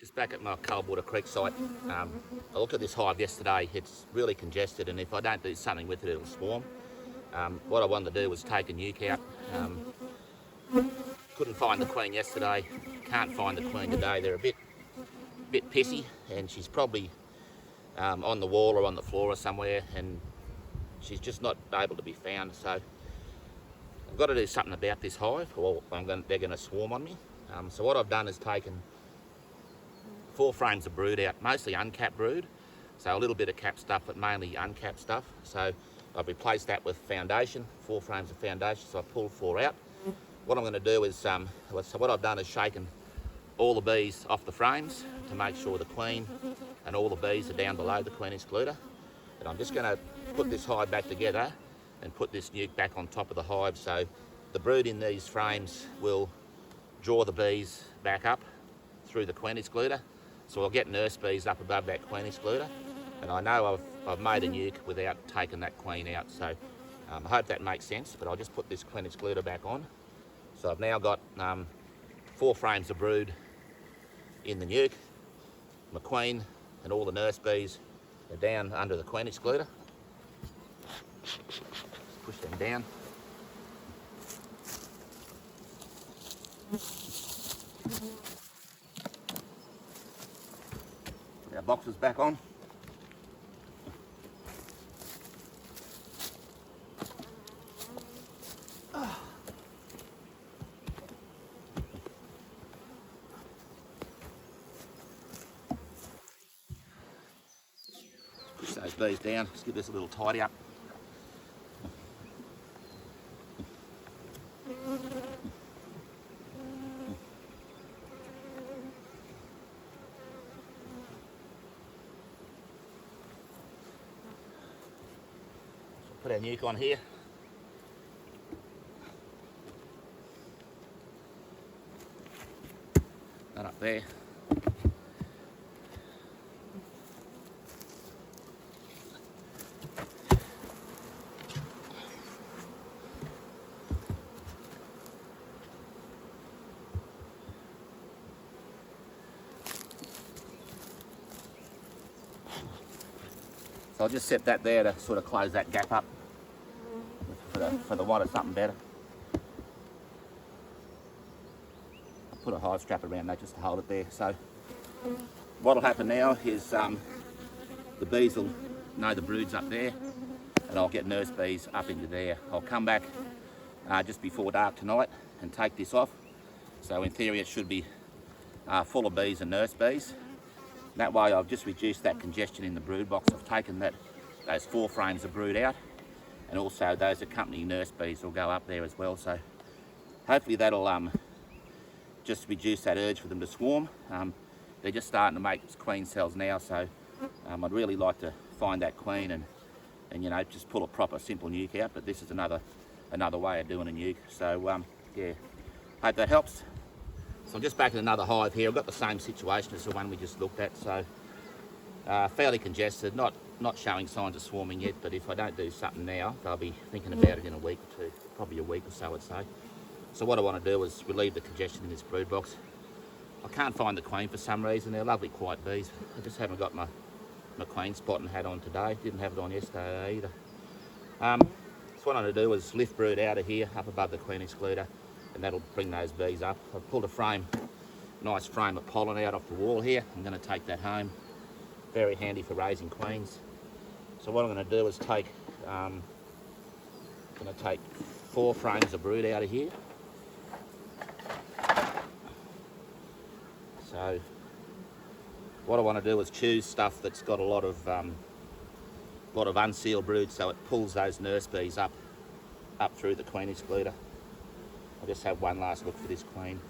Just back at my Coldwater Creek site. I looked at this hive yesterday. It's really congested, and if I don't do something with it, it'll swarm. What I wanted to do was take a nuke out. Couldn't find the queen yesterday. Can't find the queen today. They're a bit pissy, and she's probably on the wall or on the floor or somewhere, and she's just not able to be found. So I've got to do something about this hive, or they're going to swarm on me. So what I've done is taken 4 frames of brood out, mostly uncapped brood, so a little bit of capped stuff, but mainly uncapped stuff. So I've replaced that with foundation, 4 frames of foundation, so I pulled 4 out. What I'm going to do is, so what I've done is shaken all the bees off the frames to make sure the queen and all the bees are down below the queen excluder. And I'm just going to put this hive back together and put this nuke back on top of the hive, so the brood in these frames will draw the bees back up through the queen excluder. So I'll get nurse bees up above that queen excluder, and I know I've made a nuke without taking that queen out. So I hope that makes sense, but I'll just put this queen excluder back on. So I've now got 4 frames of brood in the nuke. My queen and all the nurse bees are down under the queen excluder. Push them down. Put our boxes back on. Push those bees down. Let's give this a little tidy up. Put our nuke on here. That up there. So I'll just set that there to sort of close that gap up for the want of something better. I'll put a hive strap around that just to hold it there. So what'll happen now is the bees will know the brood's up there, and I'll get nurse bees up into there. I'll come back just before dark tonight and take this off. So in theory it should be full of bees and nurse bees. That way I've just reduced that congestion in the brood box. I've taken those 4 frames of brood out, and also those accompanying nurse bees will go up there as well. So hopefully that'll just reduce that urge for them to swarm. They're just starting to make queen cells now, so I'd really like to find that queen and you know, just pull a proper simple nuke out, but this is another way of doing a nuke. So yeah, hope that helps. So I'm just back in another hive here. I've got the same situation as the one we just looked at, so fairly congested, not showing signs of swarming yet, but if I don't do something now, they'll be thinking about it in a week or 2, probably a week or so I'd say. So what I want to do is relieve the congestion in this brood box. I can't find the queen for some reason. They're lovely quiet bees. I just haven't got my queen spotting hat on today. Didn't have it on yesterday either. So what I'm going to do is lift brood out of here, up above the queen excluder, and that'll bring those bees up. I've pulled a nice frame of pollen out off the wall here. I'm going to take that home. Very handy for raising queens. So what I'm going to do is take 4 frames of brood out of here. So what I want to do is choose stuff that's got a lot of unsealed brood, so it pulls those nurse bees up through the queen excluder. I'll just have one last look for this queen.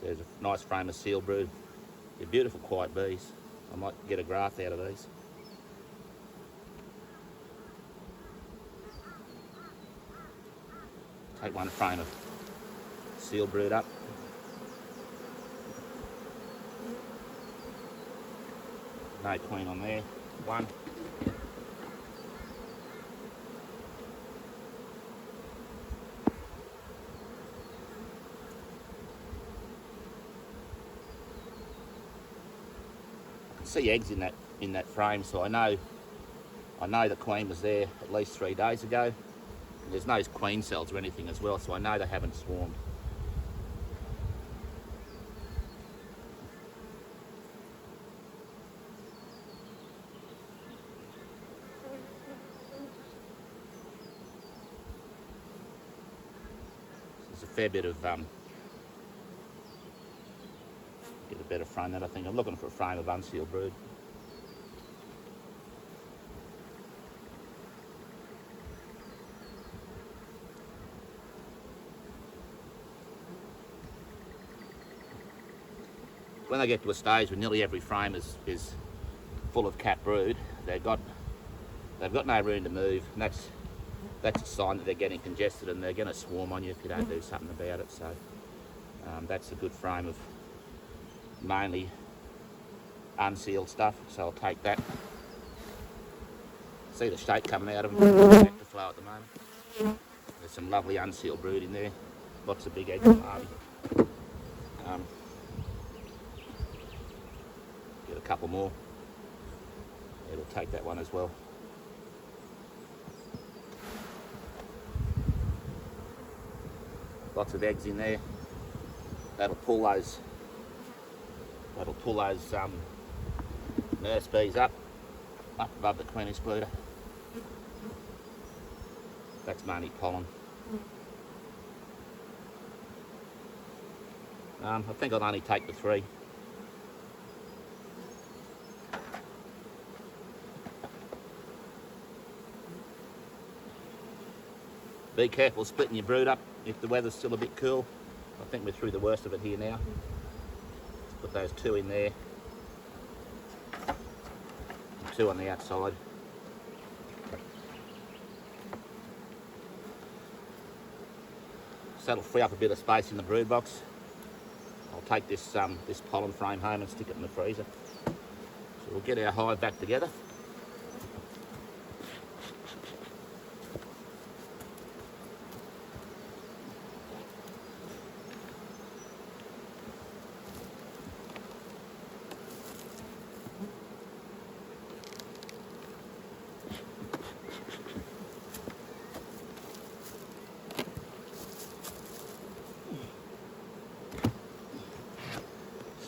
There's a nice frame of sealed brood. They're beautiful quiet bees. I might get a graft out of these. Take one frame of sealed brood up. No queen on there. One. can see eggs in that frame, so I know the queen was there at least 3 days ago. And there's no queen cells or anything as well, so I know they haven't swarmed. There's a fair bit of get a better frame than I think. I'm looking for a frame of unsealed brood. When they get to a stage where nearly every frame is full of cat brood, they've got no room to move, and that's a sign that they're getting congested and they're going to swarm on you if you don't do something about it. So that's a good frame of mainly unsealed stuff, so I'll take that. See the shape coming out of them, nectar flow at the moment. There's some lovely unsealed brood in there, lots of big eggs and larvae. Get a couple more. It'll take that one as well. Lots of eggs in there. That'll pull those nurse bees up above the queen excluder. That's mainly pollen. I think I'll only take the 3. Be careful splitting your brood up if the weather's still a bit cool. I think we're through the worst of it here now. Let's put those 2 in there. And 2 on the outside. So that'll free up a bit of space in the brood box. I'll take this pollen frame home and stick it in the freezer. So we'll get our hive back together.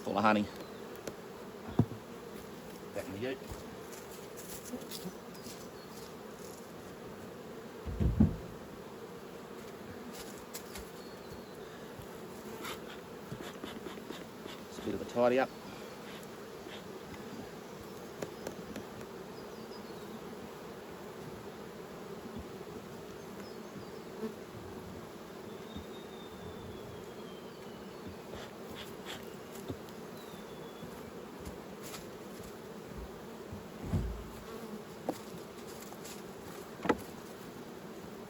Full of honey. Back in the ute. Just a bit of a tidy up.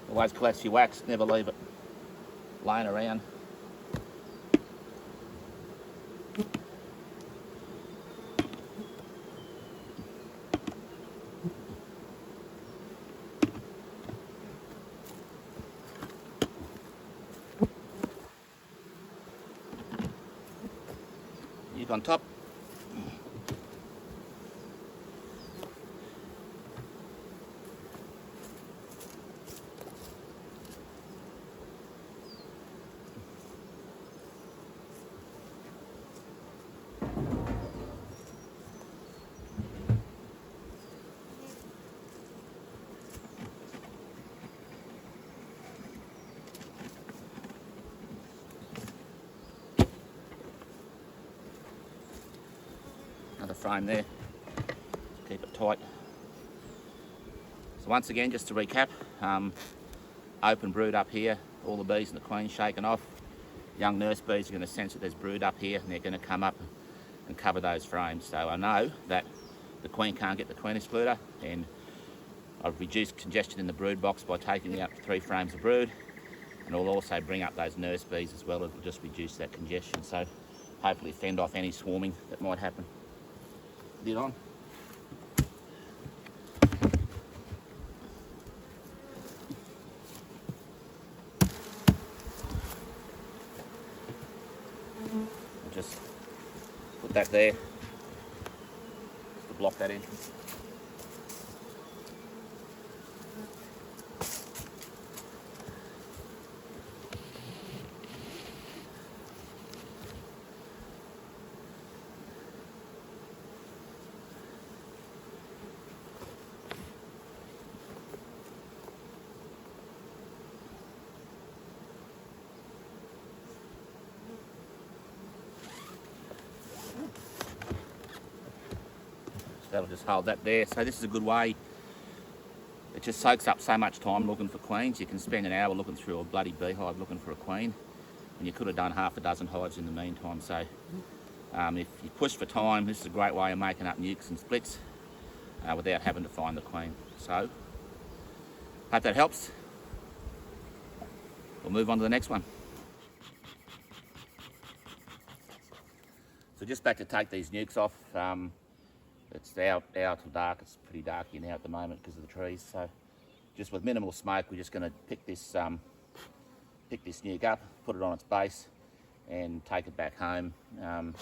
Always collect your wax, never leave it laying around. You've on top. Another frame there, keep it tight. So once again, just to recap, open brood up here, all the bees and the queen shaken off. Young nurse bees are going to sense that there's brood up here and they're going to come up and cover those frames. So I know that the queen can't get the queen excluder, and I've reduced congestion in the brood box by taking out 3 frames of brood, and I'll also bring up those nurse bees as well. It'll just reduce that congestion, so hopefully fend off any swarming that might happen. Lid on. Just put that there. block that entrance. That'll just hold that there. So this is a good way. It just soaks up so much time looking for queens. You can spend an hour looking through a bloody beehive looking for a queen, and you could have done half a dozen hives in the meantime. So if you push for time, this is a great way of making up nukes and splits without having to find the queen. So hope that helps. We'll move on to the next one. So just back to take these nukes off. It's hour till dark. It's pretty dark here now at the moment because of the trees. So just with minimal smoke, we're just going to pick this nuke up, put it on its base, and take it back home and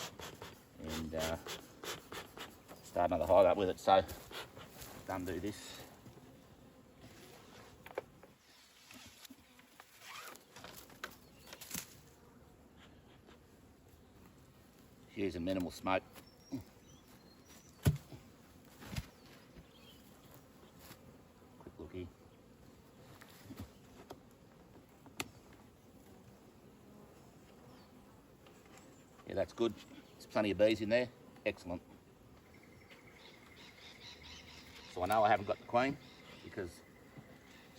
start another hive up with it. So undo this. Using minimal smoke. Yeah, that's good. There's plenty of bees in there. Excellent. So I know I haven't got the queen because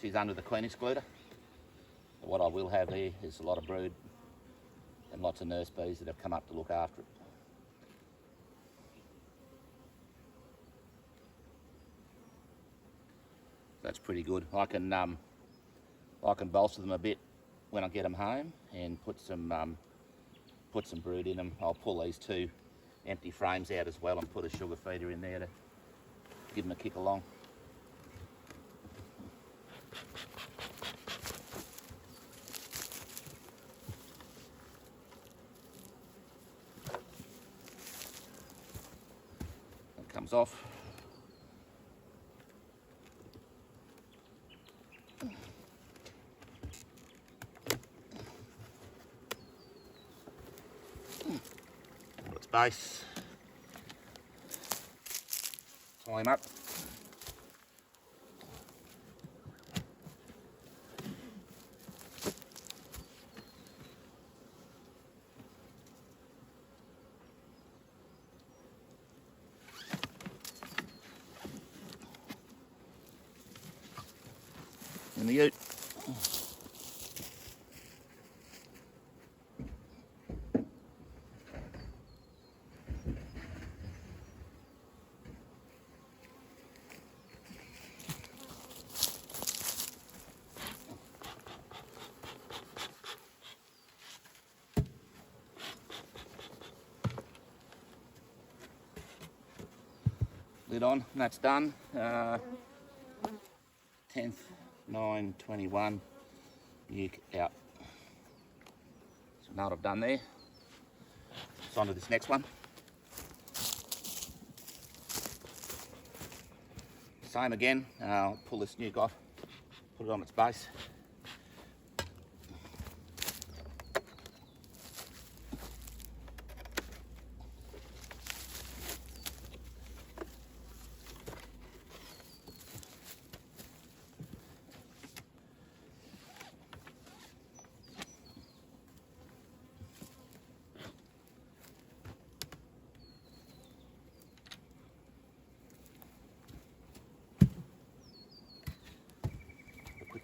she's under the queen excluder. But what I will have here is a lot of brood and lots of nurse bees that have come up to look after it. That's pretty good. I can bolster them a bit when I get them home and put some brood in them. I'll pull these two empty frames out as well and put a sugar feeder in there to give them a kick along. That comes off. Base, tie him up. In the ute. Lid on, and that's done. 10th, 9:21, nuke out. So now what I've done there, it's on to this next one. Same again, I'll pull this nuke off, put it on its base.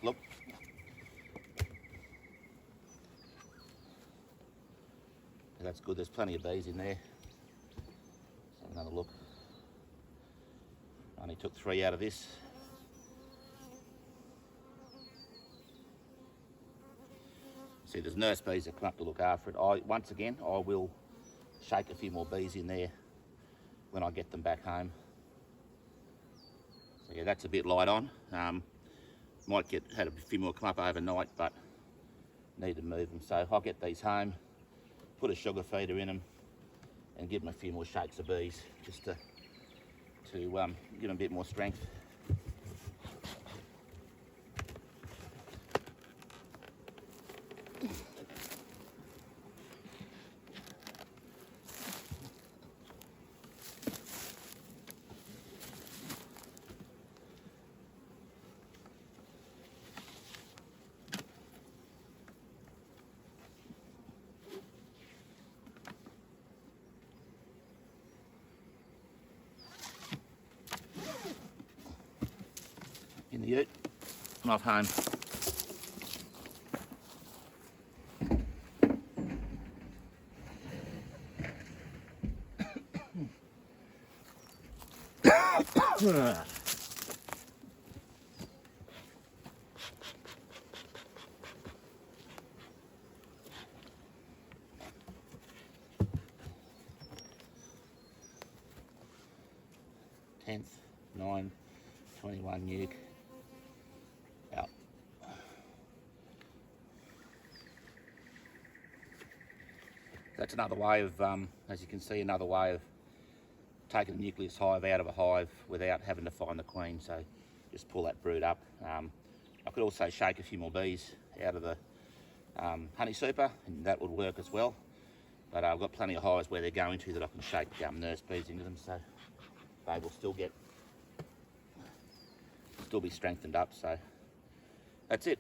Look. That's good, there's plenty of bees in there. Let's have another look. Only took 3 out of this. See, there's nurse bees that come up to look after it. Once again, I will shake a few more bees in there when I get them back home. So yeah, that's a bit light on. Might had a few more come up overnight, but need to move them. So I'll get these home, put a sugar feeder in them, and give them a few more shakes of bees just to to give them a bit more strength. In the ute, I'm off home. Tenth, 9, 21 nuke. Out. That's another way of, as you can see, another way of taking the nucleus hive out of a hive without having to find the queen. So just pull that brood up. I could also shake a few more bees out of the honey super, and that would work as well. But I've got plenty of hives where they're going to that I can shake nurse bees into them, so they will still be strengthened up. So that's it.